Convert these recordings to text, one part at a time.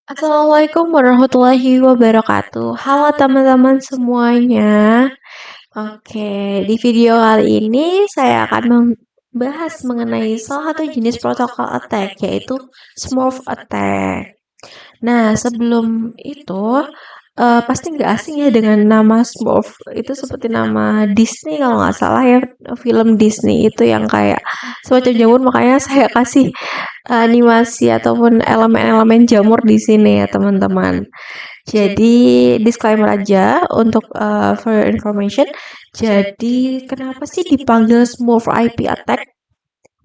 Assalamualaikum warahmatullahi wabarakatuh. Halo teman-teman semuanya. Oke, di video kali ini saya akan membahas mengenai salah satu jenis protokol attack, yaitu Smurf attack. Nah, sebelum itu, pasti nggak asing ya dengan nama Smurf. Itu seperti nama Disney kalau nggak salah ya, film Disney itu yang kayak semacam jamur, makanya saya kasih animasi ataupun elemen-elemen jamur di sini ya teman-teman. Jadi disclaimer aja untuk for your information. Jadi kenapa sih dipanggil Smurf IP Attack?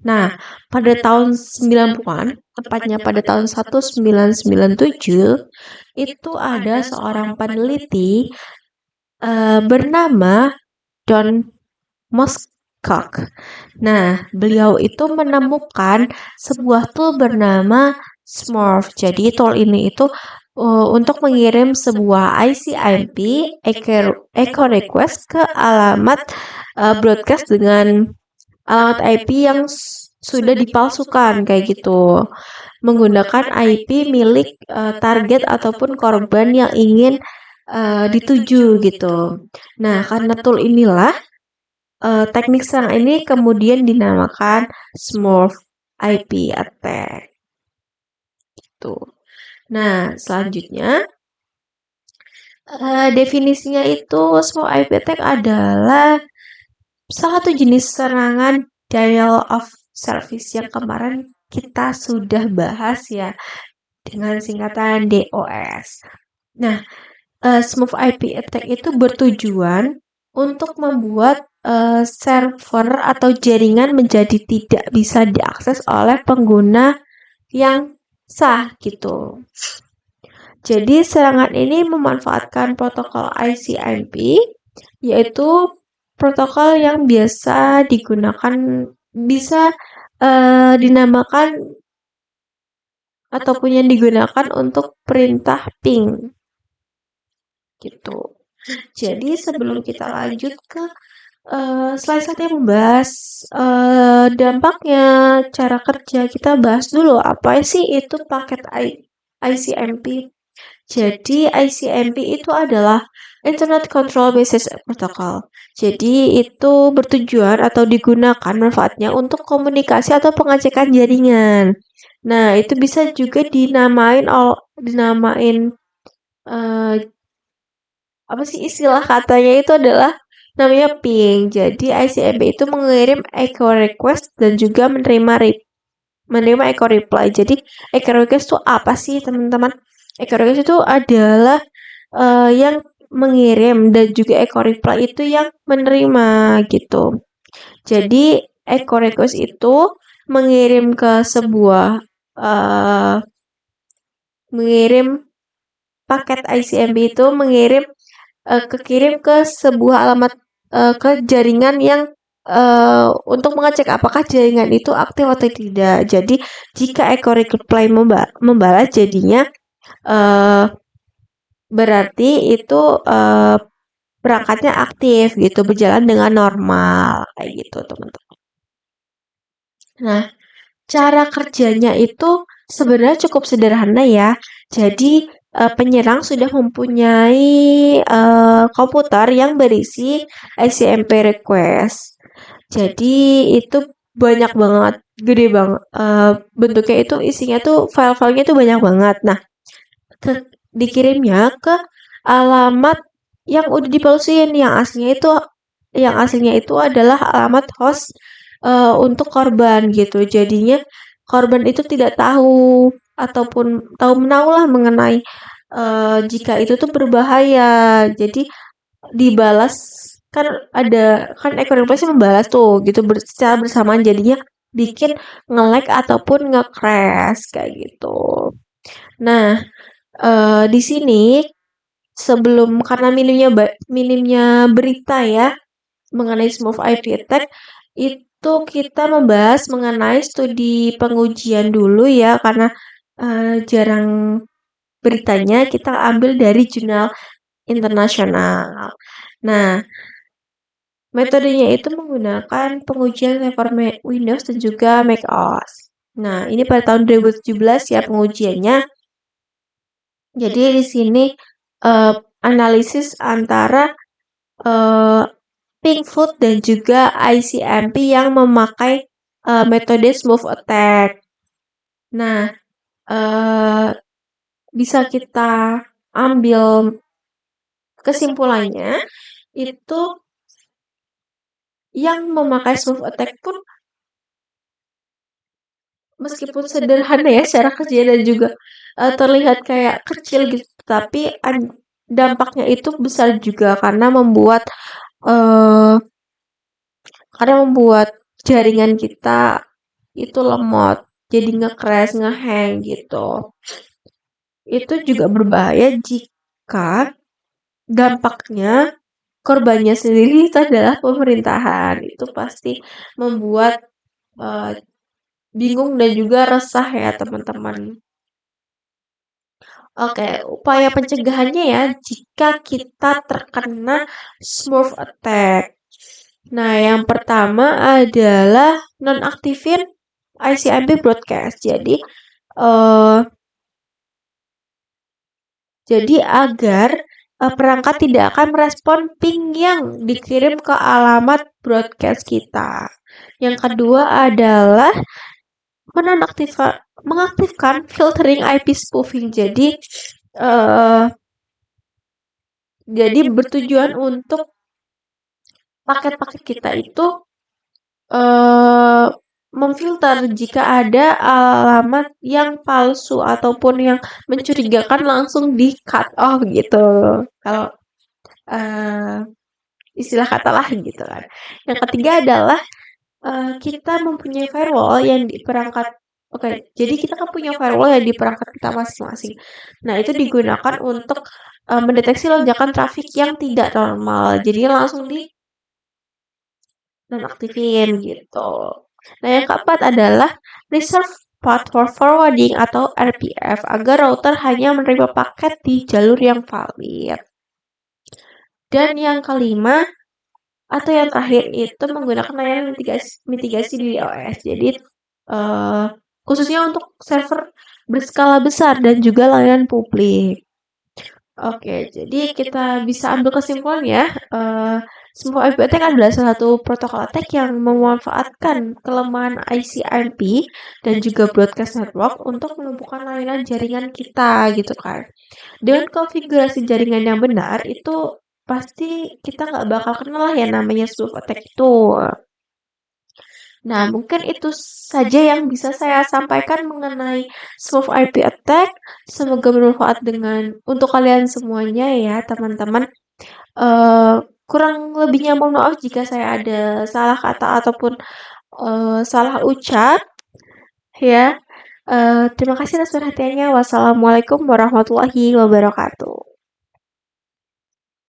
Nah, pada tahun 90-an, tepatnya pada tahun 1997, itu ada seorang peneliti bernama John Moskok. Nah, beliau itu menemukan sebuah tool bernama Smurf. Jadi tool ini itu untuk mengirim sebuah ICMP echo request ke alamat broadcast dengan alamat IP yang sudah dipalsukan kayak gitu, menggunakan IP milik target ataupun korban yang ingin dituju gitu. Nah, karena tool inilah teknik serang ini kemudian dinamakan Smurf IP attack. Gitu. Nah, selanjutnya definisinya itu Smurf IP attack adalah salah satu jenis serangan denial of service yang kemarin kita sudah bahas ya dengan singkatan DOS. Nah, Smurf IP attack itu bertujuan untuk membuat server atau jaringan menjadi tidak bisa diakses oleh pengguna yang sah gitu. Jadi serangan ini memanfaatkan protokol ICMP, yaitu protokol yang biasa digunakan, bisa dinamakan ataupun yang digunakan untuk perintah ping gitu. Jadi sebelum kita lanjut ke slide saya membahas dampaknya, cara kerja, kita bahas dulu apa sih itu paket ICMP. Jadi ICMP itu adalah Internet Control Message Protocol. Jadi itu bertujuan atau digunakan manfaatnya untuk komunikasi atau pengecekan jaringan. Nah, itu bisa juga dinamain uh, apa sih istilah katanya itu adalah namanya ping. Jadi ICMP itu mengirim echo request dan juga menerima echo reply. Jadi echo request itu apa sih teman-teman? Echo request itu adalah yang mengirim dan juga echo reply itu yang menerima gitu. Jadi echo request itu mengirim ke sebuah mengirim paket ICMP itu mengirim kekirim ke sebuah alamat ke jaringan yang untuk mengecek apakah jaringan itu aktif atau tidak. Jadi jika echo reply membalas jadinya berarti itu perangkatnya aktif gitu, berjalan dengan normal kayak gitu teman-teman. Nah, cara kerjanya itu sebenarnya cukup sederhana ya. Jadi penyerang sudah mempunyai komputer yang berisi ICMP request. Jadi itu banyak banget, gede banget. Bentuknya itu isinya tuh file-filenya tuh banyak banget. Nah, dikirimnya ke alamat yang udah dipalsuin, yang aslinya itu adalah alamat host untuk korban gitu. Jadinya korban itu tidak tahu ataupun tahu menahu lah mengenai jika itu tuh berbahaya. Jadi dibalas, kan ada kan ekor pasti membalas tuh gitu secara bersamaan, jadinya bikin nge-lag ataupun nge-crash kayak gitu. Nah, di sini sebelum, karena minimnya berita ya mengenai Smurf IP attack, itu kita membahas mengenai studi pengujian dulu ya, karena jarang beritanya kita ambil dari jurnal internasional. Nah, metodenya itu menggunakan pengujian server Windows dan juga macOS. Nah, ini pada tahun 2017 ya pengujiannya. Jadi di sini analisis antara Pinkfood dan juga ICMP yang memakai metode smooth attack. Nah, bisa kita ambil kesimpulannya itu yang memakai smooth attack pun meskipun sederhana ya secara kerja dan juga terlihat kayak kecil gitu, tapi dampaknya itu besar juga uh, karena membuat jaringan kita itu lemot, jadi nge-crash, nge-hang gitu. Itu juga berbahaya jika dampaknya korbannya sendiri itu adalah pemerintahan. Itu pasti membuat bingung dan juga resah ya teman-teman. Oke, upaya pencegahannya ya jika kita terkena smurf attack. Nah, yang pertama adalah nonaktifin ICMP broadcast. Jadi agar perangkat tidak akan merespon ping yang dikirim ke alamat broadcast kita. Yang kedua adalah mengaktifkan filtering IP spoofing. Jadi bertujuan untuk paket-paket kita itu memfilter jika ada alamat yang palsu ataupun yang mencurigakan langsung di cut off gitu. Kalau istilah kata lah gitu kan. Yang ketiga adalah kita mempunyai firewall yang di perangkat. Oke, jadi kita kan punya firewall yang di perangkat kita masing-masing. Nah, itu digunakan untuk mendeteksi lonjakan traffic yang tidak normal. Jadi langsung di nonaktifin gitu. Nah, yang keempat adalah reserve path for forwarding atau RPF agar router hanya menerima paket di jalur yang valid. Dan yang kelima atau yang terakhir itu menggunakan layanan mitigasi di DOS. Jadi khususnya untuk server berskala besar dan juga layanan publik. Oke, jadi kita bisa ambil kesimpulan ya. Smooth IP Attack adalah salah satu protokol attack yang memanfaatkan kelemahan ICMP dan juga broadcast network untuk melumpuhkan layanan jaringan kita gitu kan. Dengan konfigurasi jaringan yang benar itu pasti kita nggak bakal kenal lah ya namanya smooth attack itu. Nah, mungkin itu saja yang bisa saya sampaikan mengenai smooth IP attack. Semoga bermanfaat untuk kalian semuanya ya, teman-teman. Kurang lebihnya mohon maaf jika saya ada salah kata ataupun salah ucap. Ya, terima kasih atas perhatiannya. Wassalamualaikum warahmatullahi wabarakatuh.